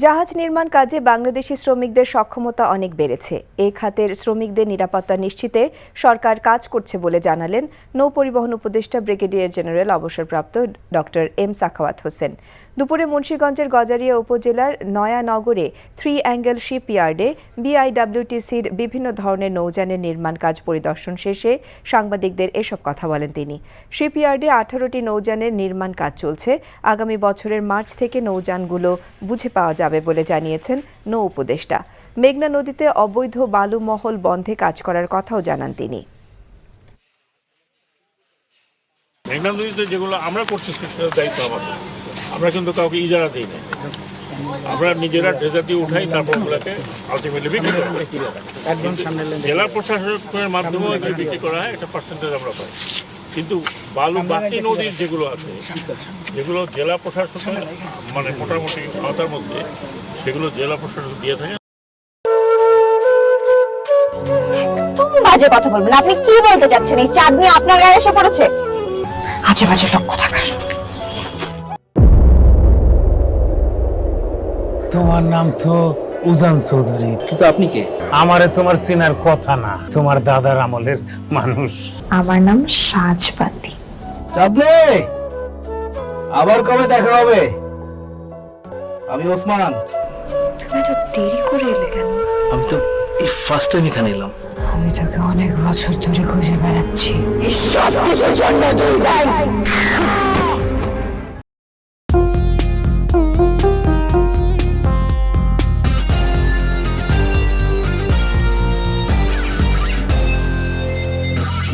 জাহাজ নির্মাণ কাজে বাংলাদেশি শ্রমিকদের সক্ষমতা অনেক বেড়েছে। এই খাতের শ্রমিকদের নিরাপত্তা নিশ্চিতে সরকার কাজ করছে বলে জানালেন নৌপরিবহন উপদেষ্টা ব্রিগেডিয়ার জেনারেল অবসরপ্রাপ্ত ডক্টর এম সাখাওয়াত হোসেন। দুপুরে মুন্সিগঞ্জের গজারিয়া উপজেলার নয়ানগরে 3 অ্যাঙ্গেল শিপইয়ার্ডে বিআইডব্লিউটিসির বিভিন্ন ধরনের নৌযানের নির্মাণ কাজ পরিদর্শন শেষে সাংবাদিকদের এসব কথা বলেন তিনি। শিপইয়ার্ডে 18টি নৌযানের নির্মাণ কাজ চলছে। আগামী বছরের মার্চ থেকে নৌযানগুলো বুঝে পাওয়া যাবে বলে জানিয়েছেন নৌ উপদেষ্টা। মেঘনা নদীতে অবৈধ বালু মহল বন্ধে কাজ করার কথাও জানান তিনি। মেঘনা নদীতে যেগুলো আমরা করছি সেটার দায়িত্ব আমাদের। আমরা কিন্তু কাউকে ইজারা দিই না, আমরা নিজেরা ড্রেজার দিয়ে উঠাই, তারপর ওগুলোকে আলটিমেটলি বিক্রি করি। জেলা প্রশাসনের মাধ্যমেও যে বিক্রি করা হয় একটা পার্সেন্টেজ আমরা পাই, কিন্তু বালু বাকি নদীর যেগুলো আছে, যেগুলো জেলা প্রশাসনের মানে মোটামুটি আওতার মধ্যে, সেগুলো জেলা প্রশাসন দিয়ে থাকে। তুমি বাজে কথা বলবেন। আপনি কি বলতে চাচ্ছেন? এই চাঁদনি আপনার গায়ে এসে পড়েছে? আজে বাজে লক্ষ্য থাকার। তোমার নাম তো উজান চৌধুরী, কিন্তু আপনি কে? আমারে তোমার চেনার কথা না, তোমার দাদার আমলের মানুষ। আমার নাম সাজবাতি। চাঁদনি, আবার কবে দেখা হবে? আমি ওসমান। তুমি এত দেরি করে এলে কেন? আমি তো এই ফার্স্ট টাইম এখানে এলাম। আমি তোকে অনেক বছর ধরে খুঁজে বেড়াচ্ছি। এই সব কিছুর জন্য তুই দায়ী।